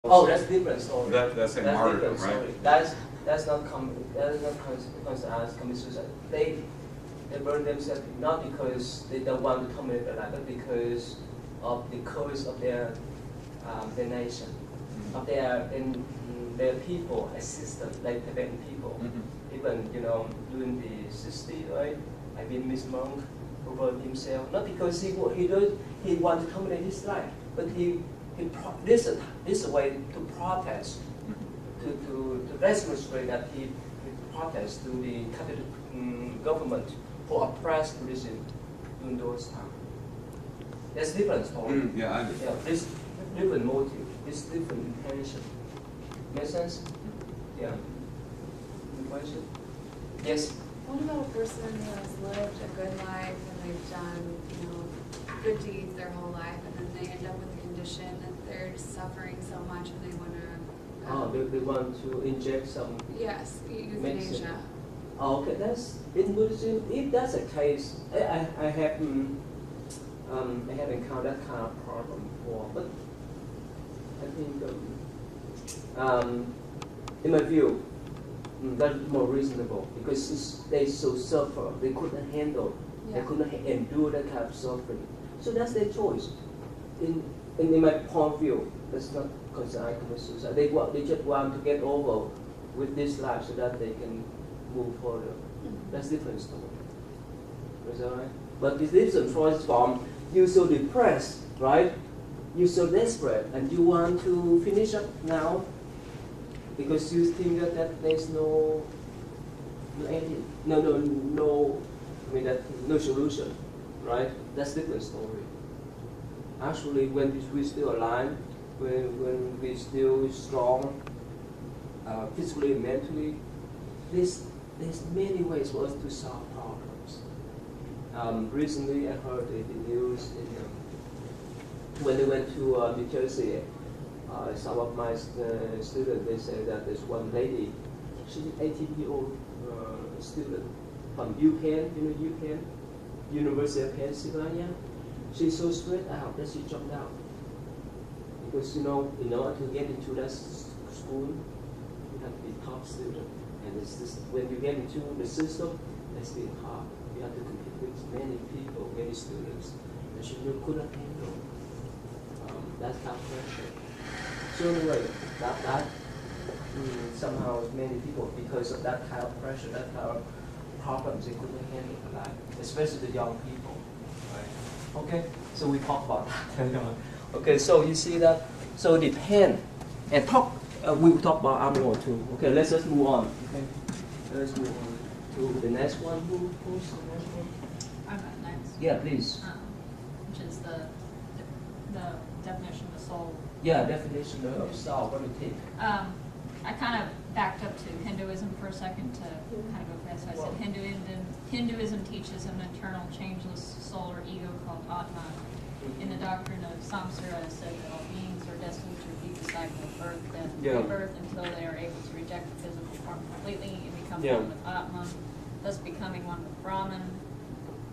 Oh, that's different story. That's a martyrdom, right? Story. That's not considered as commit suicide. They burn themselves not because they don't want to commit their life, but because of the curse of their nation, of their people, assistant, like Tibetan people. Even during the 60s, right? I mean, Miss Monk who burned himself not because he wanted to commit his life, but this is a way to protest, to demonstrate that he protest to the Catholic government who oppressed Buddhism during those times. There's different story. Yeah, I understand. Yeah, this different motive, this different intention. Make sense? Yeah. Good question. Yes. What about a person who has lived a good life and they've done, good deeds their whole life, and then they end up with a condition that they're just suffering so much and they want to. They want to inject some. Yes, euthanasia. Oh, okay, that's in Buddhism. If that's the case, I have encountered that kind of problem before, but I think in my view, that's more reasonable because they so suffer, they couldn't handle, they couldn't endure that kind of suffering. So that's their choice. In my point of view, that's not considered commit suicide. They just want to get over with this life so that they can move further. That's different story. Is that right? But this different choice from you're so depressed, right? You're so desperate and you want to finish up now because you think that there's no ending, no solution, right? That's different story. Actually, when we're still alive, when we're still strong, physically and mentally, there's many ways for us to solve problems. Recently, I heard the news when they went to New Jersey. Some of my students, they say that there's one lady, she's an 18-year-old student from UPenn, UPenn, University of Pennsylvania. She's so stressed out that she dropped out. Because in order to get into that school, you have to be top student. And it's just, when you get into the system, it's been hard. You have to compete with many people, many students, and she couldn't handle that kind of pressure. So anyway, that somehow many people, because of that kind of pressure, that kind of problems, they couldn't handle the life, especially the young people. Right? Okay, so we talk about that. Okay, so you see that. So the pen and we will talk about armor too. Okay, let's just move on. Okay, let's move on to the next one. Who's the next one? I'm up next. Yeah, please. Which is the definition of the soul. Yeah, definition of soul. What do you think? I kind of backed up to Hinduism for a second to kind of go fast. So I said Hinduism teaches an eternal, changeless soul or ego called Atman. In the doctrine of Samsara, it said that all beings are destined to repeat the cycle of birth, death, and rebirth until they are able to reject the physical form completely and become one with Atman, thus becoming one with Brahman.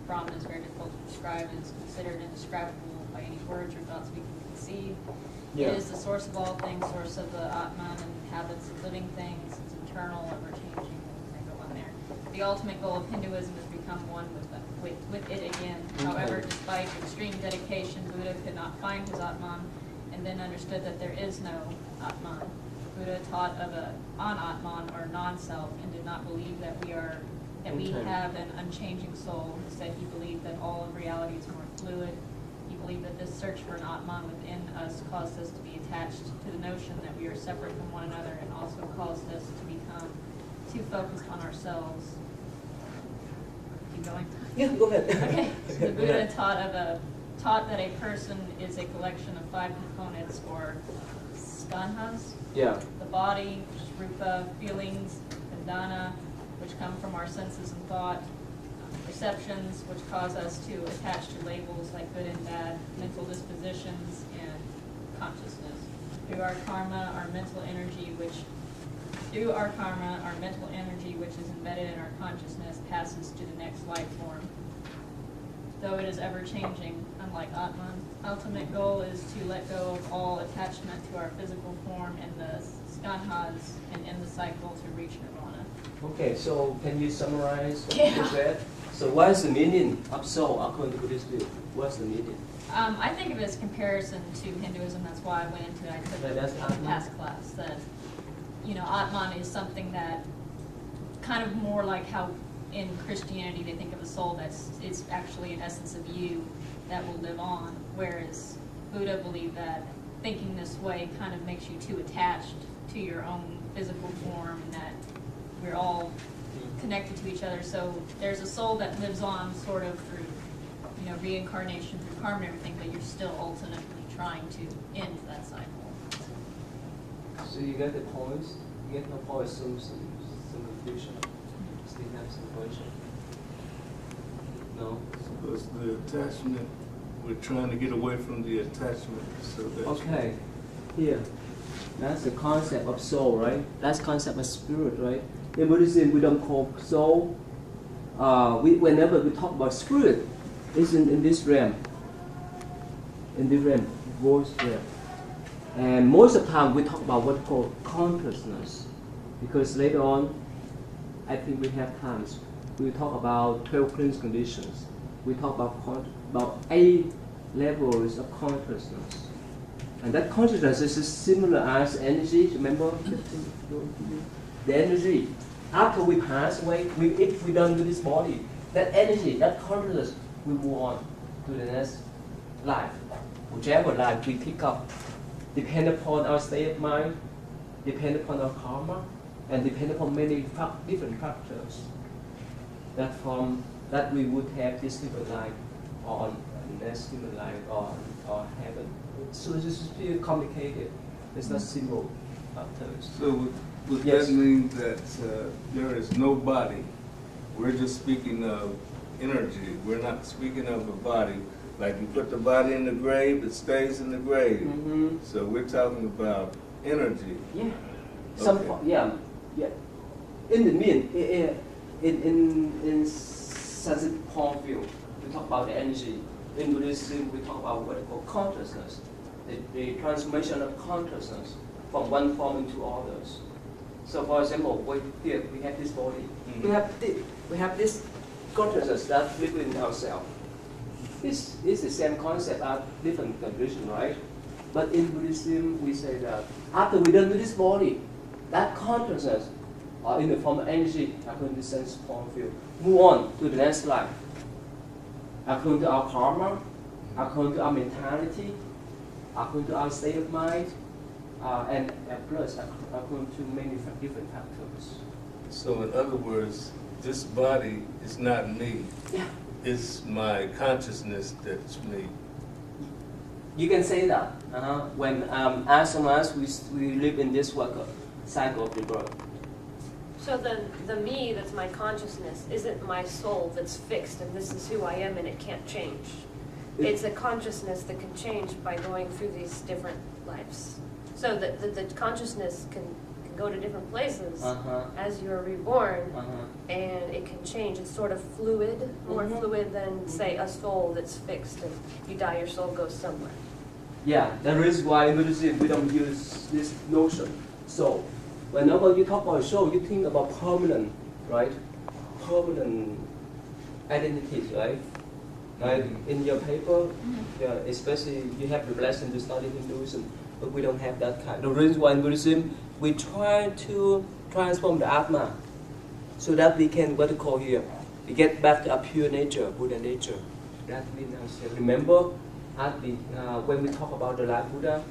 Brahman is very difficult to describe and is considered indescribable by any words or thoughts we can conceive. It is the source of all things, source of the Atman and habits of living things. It's eternal, ever-changing. I go on there. The ultimate goal of Hinduism is to become one with it again. However, despite extreme dedication, Buddha could not find his Atman and then understood that there is no Atman. Buddha taught of an Anatman or non-self and did not believe that we have an unchanging soul. Instead, he believed that all of reality is more fluid. He believed that this search for an Atman within us caused us to be attached to the notion that we are separate from one another and also caused us to become too focused on ourselves. Keep going? Yeah, go ahead. Okay. So the Buddha taught that a person is a collection of 5 components or skandhas. Yeah. The body, which is rupa, feelings, bandhana, which come from our senses and thought, perceptions, which cause us to attach to labels like good and bad, mental dispositions, and consciousness. Through our karma, our mental energy, which is embedded in our consciousness, passes to the next life form. Though it is ever changing, unlike Atman, ultimate goal is to let go of all attachment to our physical form and the skandhas and end the cycle to reach nirvana. Okay, so can you summarize what you said? So what is the meaning of soul according to Buddhist view? What's the meaning? I think of it as comparison to Hinduism. That's why I went into it. I took it That's in the Atman? past class. That, Atman is something that kind of more like how in Christianity they think of a soul it's actually an essence of you that will live on. Whereas Buddha believed that thinking this way kind of makes you too attached to your own physical form, and that we're all connected to each other. So there's a soul that lives on sort of through reincarnation, through karma and everything, but you're still ultimately trying to end that cycle. So you get the points? You get the points, some confusion? Still have some question? No? So it's the attachment, we're trying to get away from the attachment. So that Okay, here. That's the concept of soul, right? That's concept of spirit, right? In Buddhism, we don't call soul. Whenever we talk about spirit, it's in this realm. In this realm, voice realm. And most of the time, we talk about what we call consciousness. Because later on, I think we have times, we talk about 12 cleansing conditions. We talk about 8 levels of consciousness. And that consciousness is similar as energy. Remember the energy. After we pass away, if we don't do this body, that energy, that consciousness will move on to the next life. Whichever life we pick up, depend upon our state of mind, depend upon our karma, and depend upon many different factors. That we would have this human life on next human life or heaven. So this is pretty complicated. It's not simple factors. So would Yes. that mean that there is no body? We're just speaking of energy. We're not speaking of a body. Like you put the body in the grave, it stays in the grave. Mm-hmm. So we're talking about energy. Yeah. Okay. Yeah. In the mean, in scientific point of view, we talk about the energy. In Buddhism, we talk about what we call consciousness, the transformation of consciousness from one form into others. So, for example, here we have this body. Mm-hmm. We have this consciousness that lives in ourselves. This is the same concept as different condition, right? But in Buddhism, we say that after we done with this body, that consciousness, in the form of energy, according to sense point of view, move on to the next life. According to our karma, according to our mentality, according to our state of mind, and plus according to many different factors. So in other words, this body is not me. Yeah. It's my consciousness that's me. You can say that. When as long as we live in this cycle of the birth. So then the me that's my consciousness isn't my soul that's fixed and this is who I am and it can't change. It's a consciousness that can change by going through these different lives. So the consciousness can go to different places as you're reborn and it can change. It's sort of fluid, more fluid than say a soul that's fixed and you die, your soul goes somewhere. Yeah, that is why in Buddhism we don't use this notion. So, whenever you talk about soul, you think about permanent, right? Permanent identities, right? Like in your paper, yeah, especially you have the blessing to study Hinduism, but we don't have that kind. The reason why in Buddhism we try to transform the Atma, so that we can what we call here, we get back to our pure nature, Buddha nature. That means remember. When we talk about the life Buddha,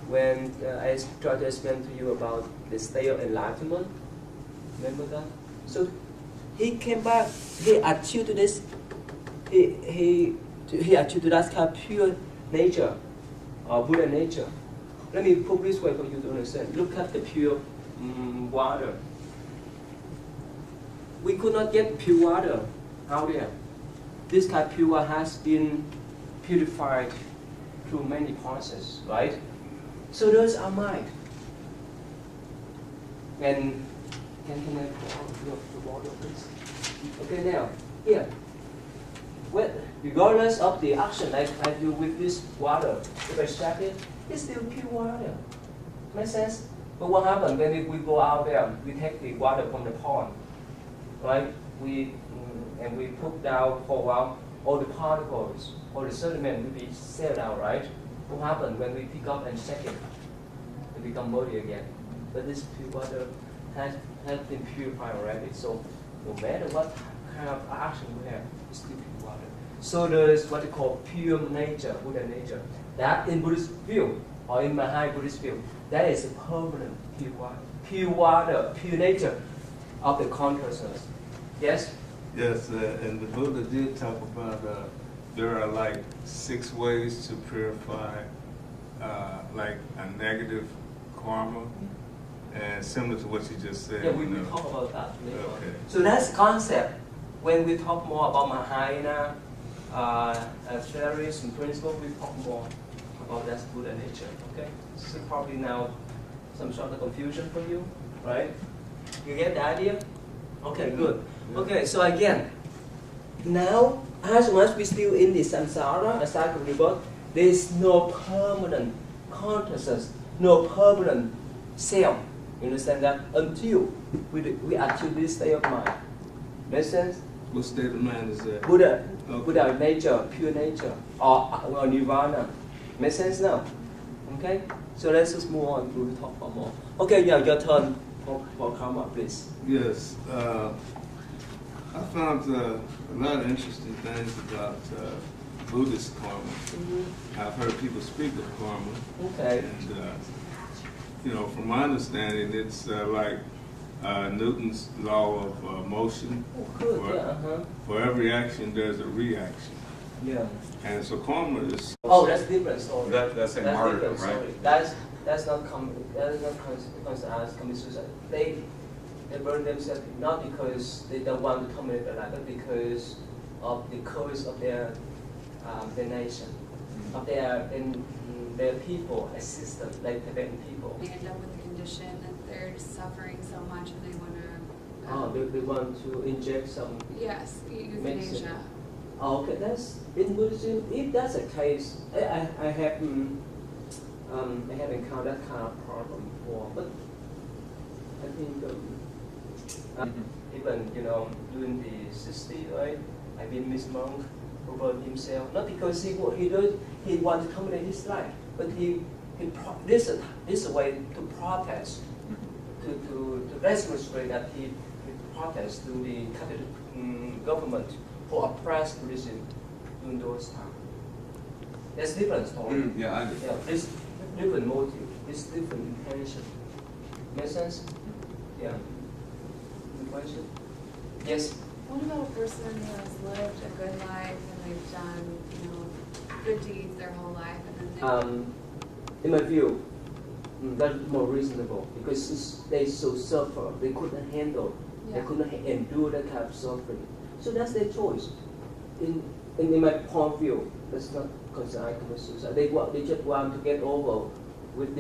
when I try to explain to you about the state of enlightenment, remember that? So he came back, he achieved to this, he achieved to that kind of pure nature, Buddha nature. Let me put this way for you to understand. Look at the pure water. We could not get pure water out there. This kind of pure water has been purified through many processes, right? So there's our mind. And can I pour the water, please? Okay, now here regardless of the action I do with this water, if I check it, it's still pure water. Make sense? But what happens when we go out there, we take the water from the pond, right? And we put down for a while, all the particles, all the sediment will be sailed out, right? What happens when we pick up and check it? It becomes muddy again. But this pure water has been purified already, so no matter what kind of action we have, it's still pure water. So there's what they call pure nature, Buddha nature. That in Buddhist view, or in Mahai Buddhist view, that is a permanent pure water, pure nature of the consciousness. Yes? Yes, and the Buddha did talk about there are like 6 ways to purify like a negative karma, and similar to what you just said. Yeah, we will talk about that later on. Okay. So that's the concept. When we talk more about Mahayana theories and principles, we talk more about that's Buddha nature. Okay? So probably now some sort of confusion for you, right? You get the idea? Okay, good. Okay, so again, now as long as we're still in the samsara, a cycle rebirth, there is no permanent consciousness, no permanent self. You understand that? Until we achieve this state of mind. Make sense? What state of mind is that? Buddha, Okay. Buddha nature, pure nature, or nirvana. Make sense now? Okay? So let's just move on. We will talk about more. Okay, yeah, your turn for karma, please. Yes, I found a lot of interesting things about Buddhist karma. I've heard people speak of karma. Okay. And, you know, from my understanding, it's like Newton's law of motion. Oh, good, yeah, For every action, there's a reaction. Yeah. And so karma is... Oh, that's different story. That's a martyrdom, different right? story. That's not consequence as commit suicide. They burn themselves not because they don't want to commit their life, but because of the curse of their nation, of their people, a system, like Tibetan people. They end up with the condition that they're suffering so much and they want to. They want to inject some. Yes, euthanasia. Oh, okay, that's in Buddhism. If that's the case, I have encountered that kind of problem before, but I think even during the 60s, right? I mean, Miss Monk who burned himself not because he wanted to terminate his life, but this is a way to protest, to demonstrate that he protest to the Catholic government who oppressed Buddhism during those times. That's different story. Yeah, I understand. Yeah, this different motive, this different intention. Make sense? Yeah. Good question? Yes? What about a person who has lived a good life and they've done, good deeds their whole life and then In my view, that's more reasonable because they so suffer, they couldn't handle, they couldn't endure that kind of suffering. So that's their choice. In my point of view, that's not considered commit suicide. They just want to get over with this.